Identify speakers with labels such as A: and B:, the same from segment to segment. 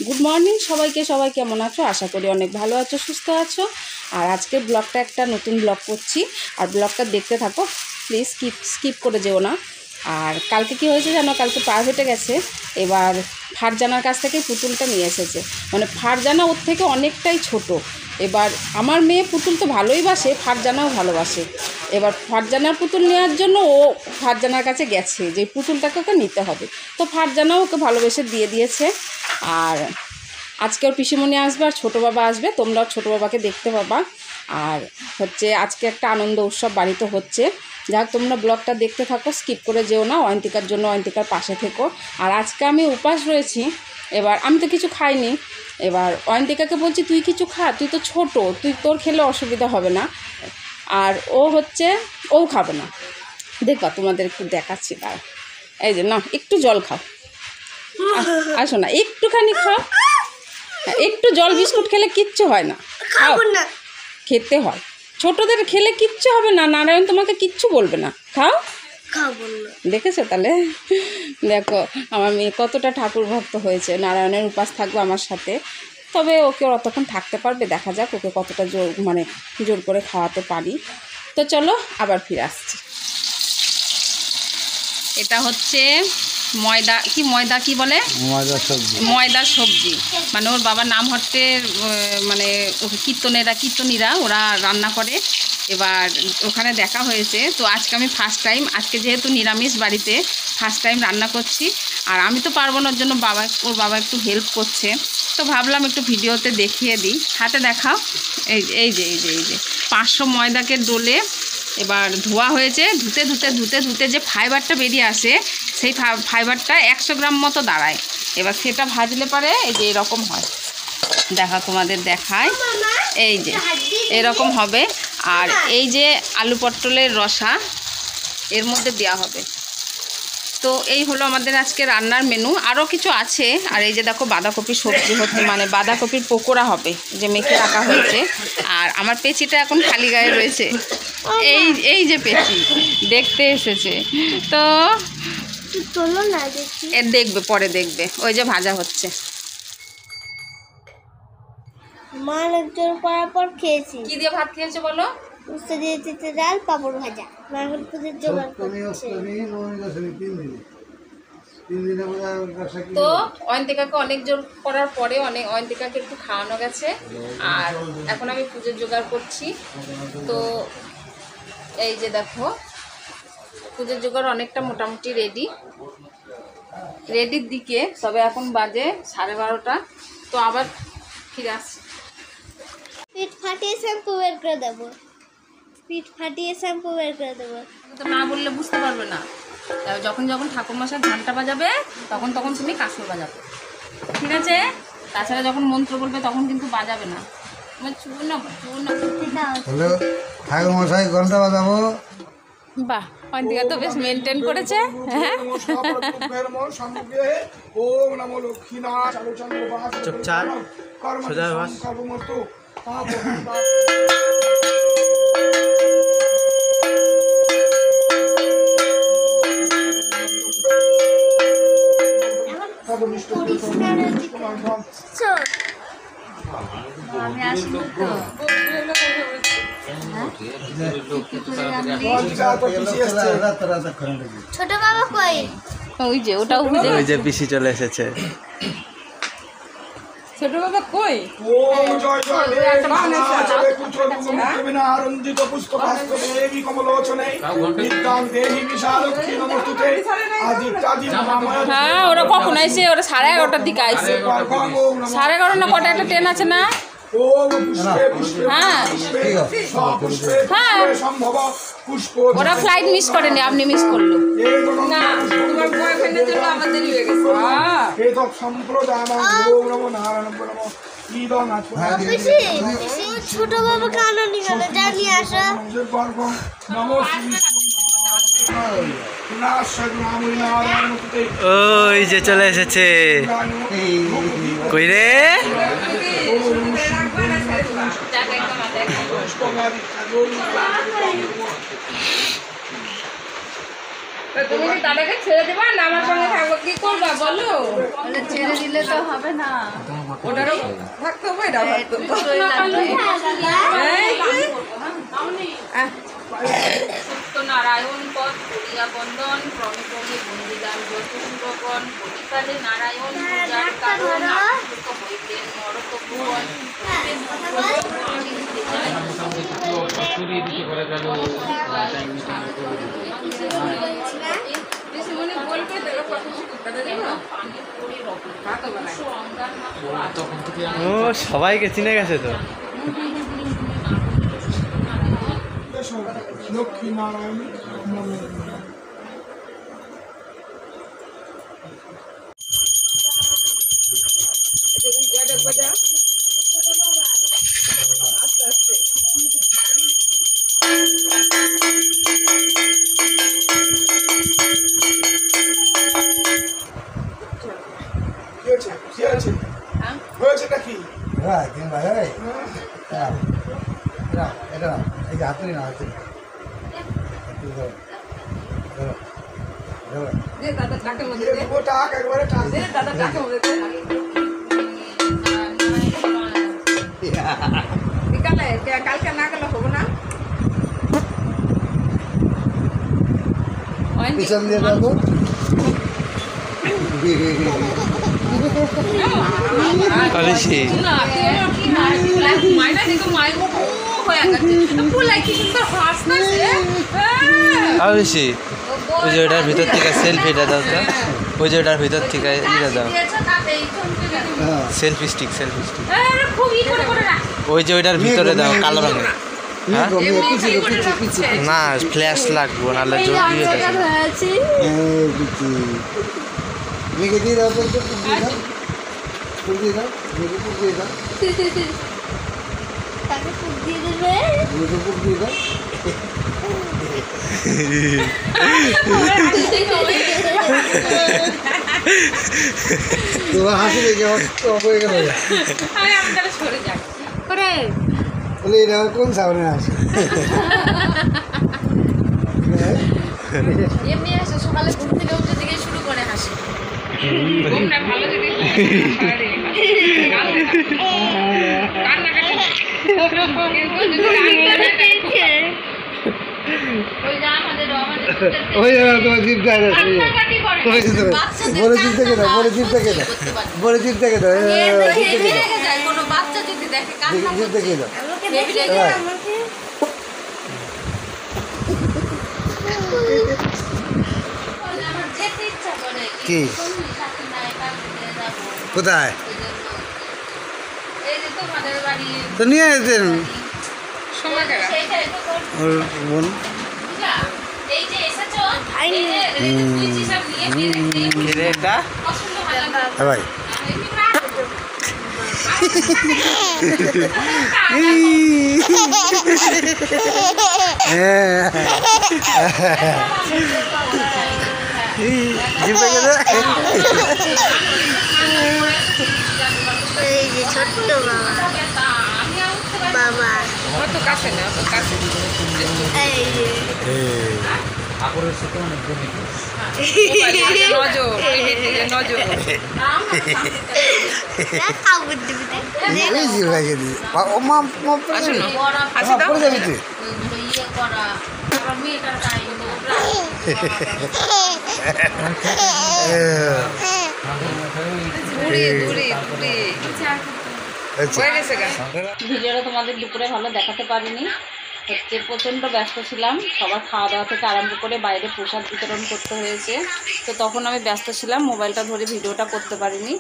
A: Good morning সবাইকে। সবাই কেমন আছো? আশা করি অনেক ভালো আছো, সুস্থ আছো। আর আজকের ব্লগটা একটা নতুন ব্লগ করছি, আর ব্লগটা দেখতে থাকো প্লিজ, স্কিপ করে যেও না। আর কালকে কি হয়েছে জানো, কালকে প্রাইভেটে গেছে, এবার ফারজানার কাছ থেকে পুতুলটা নিয়ে এসেছে। মানে ফারজানা ওর থেকে অনেকটাই ছোট। এবার আমার মেয়ে পুতুল তো ভালোই বাসে, ফারজানাও ভালোবাসে। এবার ফারজানার পুতুল নেওয়ার জন্য ও ফারজানার কাছে গেছে যে পুতুলটাকে ওকে নিতে হবে, তো ফারজানাও ওকে ভালোবেসে দিয়ে দিয়েছে। আর আজকে ওর পিসিমণি আসবে আর ছোটো বাবা আসবে, তোমরাও ছোটো বাবাকে দেখতে পাবা। আর হচ্ছে আজকে একটা আনন্দ উৎসব বাড়িতে হচ্ছে। যাক, তোমরা ব্লগটা দেখতে থাকো, স্কিপ করে যেও না। অয়ন্তিকার জন্য অয়ন্তিকার পাশে থেকো। আর আজকে আমি উপাস রয়েছি, এবার আমি তো কিছু খাইনি। এবার অয়ন্তিকাকে বলছি তুই কিছু খা, তুই তো ছোটো, তোর খেলে অসুবিধা হবে না। আর ও হচ্ছে ও খাবে না, দেখবা তোমাদের একটু দেখাচ্ছি। তার এই যে না, একটু জল খাও, আসো না, একটুখানি খাও। একটু জল বিস্কুট খেলে কিচ্ছু হয় না, খাও না, খেতে হয়। ছোটদের খেলে কিচ্ছু হবে না, নারায়ণ তোমাকে কিচ্ছু বলবে না, খাও। দেখেছো তাহলে? দেখো আমার মেয়ে কতটা ঠাকুর ভক্ত হয়েছে। নারায়ণের উপাস থাকবে আমার সাথে, তবে ওকে অতক্ষণ থাকতে পারবে, দেখা যাক ওকে কতটা জোর করে খাওয়াতে পারি। তো চলো আবার ফিরে আসছি। এটা হচ্ছে ময়দা কি বলে, ময়দার সবজি। মানে ওর বাবার নাম হচ্ছে মানে কীর্তনীরা ওরা রান্না করে। এবার ওখানে দেখা হয়েছে, তো আজকে আমি ফার্স্ট টাইম, আজকে যেহেতু নিরামিষ বাড়িতে ফার্স্ট টাইম রান্না করছি। আর আমি তো পারবো না, ওর জন্য ওর বাবা একটু হেল্প করছে, তো ভাবলাম একটু ভিডিওতে দেখিয়ে দিই। হাতে দেখাও। এই যে 500 ময়দাকে ডলে এবার ধোয়া হয়েছে। ধুতে যে ফাইবারটা বেরিয়ে আসে, সেই ফাইবারটা 100 গ্রাম মতো দাঁড়ায়। এবার সেটা ভাজলে পরে এই যে এরকম হয়, দেখা তোমাদের দেখায়, এই যে এরকম হবে। আর এই যে আলু পটলের রসা এর মধ্যে দেওয়া হবে। তো এই হলো আমাদের আজকে রান্নার মেনু। আরও কিছু আছে। আর এই যে দেখো বাঁধাকপি সবজি হচ্ছে, মানে বাঁধাকপির পকোড়া হবে, যে মেখে রাখা হয়েছে। আর আমার পেঁচিটা এখন খালি গায়ে রয়েছে, এই যে পেঁচি দেখতে এসেছে, তো দেখবে, পরে দেখবে। ওই যে ভাজা হচ্ছে।
B: মা লেকচার করার পর খেয়েছি।
A: কি দিয়ে ভাত খেয়েছো বলো?
B: উস্তা দিয়ে চিতে ডাল, পাপড় ভাজা। মা এখন পুজোর জোগাড় করছে।
A: তো অয়ন্তিকাকে অনেক জোর করার পরে অয়ন্তিকাকে একটু খাওয়ানো গেছে। আর এখন আমি পুজোর জোগাড় করছি। তো এই যে দেখো পুজোর জোগাড় অনেকটা মোটামুটি রেডির দিকে, তবে এখন বাজে 12:30। তো আবার ফিরে আসছি।
B: পিঠ ফাটিয়ে শ্যাম্পু বের করে দেবো।
A: তো না বললে বুঝতে পারবে না। যখন ঠাকুরমশাই ঘন্টা বাজাবে তখন তুমি কাঁসর বাজাবে, ঠিক আছে? তাছাড়া যখন মন্ত্র বলবে তখন কিন্তু বাজাবে না।
C: ঠাকুরমশাই ঘন্টা বাজাবো।
A: বাহ, অয়ন্তিকা তো বেশ মেনটেন করেছে।
C: চুপচাপ সোজা বাস।
B: আমি আসবো তো। ছোট বাবা কই?
A: ওই যে ওটাও
C: ওই যে পিসি চলে এসেছে।
A: ছোট বাবা কই? হ্যাঁ, ওরা কখন আইসে? ওরা 11:30টার দিকে আইসে। 11:30 না কটা একটা ট্রেন আছে না? হ্যাঁ, ওরা ফ্লাইট মিস করেনি, আপনি মিস করলো না। তোমার বয়ফ্রেন্ডের জন্য আমার দেরি হয়ে গেছে।
B: ছোট বাবাকে আনন্দ গেল, জানিয়ে আসা।
C: ওই যে চলে এসেছে। কই রে?
A: তুমি কি দাদাকে ছেড়ে দেবা না আমার সঙ্গে থাকবো? কি করবা বলো?
D: ছেড়ে দিলে তো হবে না।
A: ওটারও থাকতে হবে না। নারায়ণ পদ করিয়া বন্দন ক্রমে ক্রমে বন্দিদান যতুন্দ্রগণ কলিকালে নারায়ণ পূজার কারণ হইতেন নরকভুবন
C: ও সবাইকে চিনে গেছে তো।
E: লক্ষ্মী নারায়ণ হয়েছেটা কি? টাক একবারে টাক
A: কালকে না গেলে হবো না।
E: পিছন দিয়ে যাবো
C: আলিশি আলিশি ওই যে ওটার ভিতর থেকে সেলফিটা দাও তো। ওই যে ওটার ভিতর থেকে ইটা দাও, সেলফি স্টিক। ওই যে ওইটার ভিতরে দাও কালো রঙের। হ্যাঁ না ফ্ল্যাশ লাগবো নাহলে জ্বলবি এটা।
E: মেঘে দিয়ে দাও বলতে ফুল দিয়ে দাও ফুল দিয়ে দাও
B: তাকে ফুল দিয়ে দেবে।
E: ফুল দিয়ে দাও তোমার হাসি দেখে হয়ে গেল বলে এটা কোন সামনে আসে
D: এমনি আসে সকালে ঘুম থেকে উঠে থেকে শুরু করে হাসি।
E: ওই তোমার জিপ যায় না বলে জিপ থেকে দাও বলে জিপ থেকে দাও বলে জিপ থেকে দাও
D: কোনো বাচ্চা যদি দেখে কান্না
E: জিপ থেকে দাও কি কোথায় তো নিয়ে যেতেন ওর বোন
C: এটা
E: ভাই
B: এই যে ছোট্ট বাবা
A: অত কাছে না, অত কাছে।
B: এই যে
A: নজর নজর
B: দেখা বুদ্ধি বুদ্ধি
E: ও মা
A: আসো দাও।
E: পড়ে যাবি তুই
D: ইয়ে করা আবার মেয়েটার টাইম
A: দূরে দূরে দূরে হয়ে গেছে গা।
F: ভিডিওটা তোমাদের দুপুরে ভালো দেখাতে পারিনি, হচ্ছে প্রচণ্ড ব্যস্ত ছিলাম। সবার খাওয়া দাওয়া থেকে আরম্ভ করে বাইরে প্রসাদ বিতরণ করতে হয়েছে, তো তখন আমি ব্যস্ত ছিলাম, মোবাইলটা ধরে ভিডিওটা করতে পারিনি।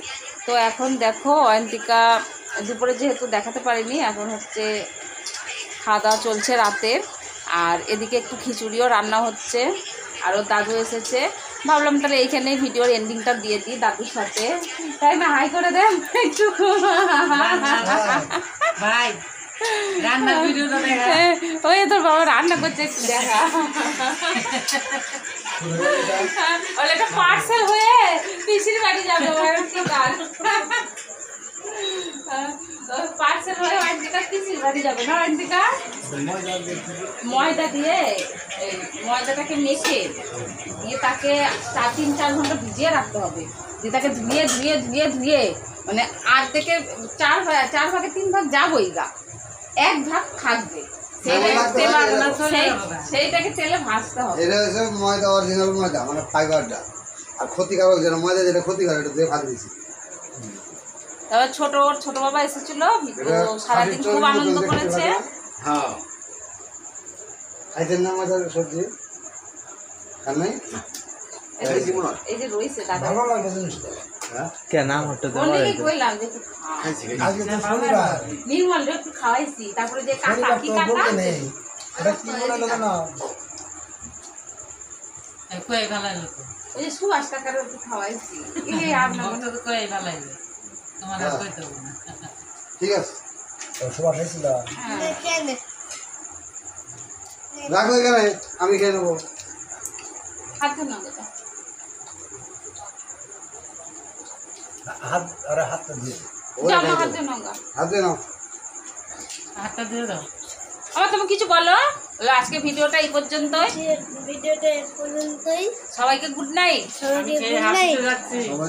F: তো এখন দেখো অয়ন্তিকা দুপুরে যেহেতু দেখাতে পারিনি, এখন হচ্ছে খাওয়া দাওয়া চলছে রাতের, আর এদিকে একটু খিচুড়িও রান্না হচ্ছে, আরও দাদু এসেছে। ভাবলাম তাহলে এইখানেই ভিডিওর এন্ডিংটা দিয়ে দিই দাদুর সাথে, তাই না? হাই করে দেন একটু। ওই তোর বাবা রান্না করছে, একটু দেখা। ওটা একটা পার্সেল হয়ে পিসির বাড়ি যাবে, পার্সেল হয়ে পিসির বাড়ি যাবে না অন্তিকা? ময়দা দিয়ে এই ময়দাটাকে মেখে দিয়ে তাকে 3-4 ঘন্টা ভিজিয়ে রাখতে হবে। দিয়ে তাকে ধুয়ে ধুয়ে ধুয়ে ধুয়ে মানে আর থেকে 4 ভাগে 3 ভাগ যাবই গা, 1 ভাগ থাকবে। সেইটাকে তেলে ভাজতে হবে।
E: এটা হচ্ছে ময়দা, অরিজিনাল ময়দা মানে ফাইবারটা। আর ক্ষতিকারক যেটা ময়দা, যেটা ক্ষতিকারক এটা দিয়ে ভাগ দিয়েছি।
F: তারপর ছোট বাবা এসেছিল, ও সারাদিন খুব আনন্দ করেছে।
E: হ্যাঁ, খাইছেন না ময়দার সবজি? খান নাই?
F: এই যে রয়েছে দাদা,
E: হ্যাঁ,
C: কেন হঠাৎ
F: অনেকে কইলাম যে একটু খা। নির্মল রে একটু খাওয়াইছি, তারপরে যে কাকা কি কাকা ওই যে সুভাষ কাকার একটু খাওয়াইছি। আপনার
E: ঠিক আছে,
F: হ্যাঁ।
B: কেন
E: রাখো এখানে, আমি খেয়ে নেবো।
F: হাত না দাদা, জামা হাতে নঙ্গা।
E: হাতে নাও।
F: আবার তুমি কিছু বলো। আজকে ভিডিওটা এই পর্যন্তই।
B: ভিডিওটা এ পর্যন্তই।
F: সবাইকে গুড নাইট।
B: সবাইকে গুড নাইট।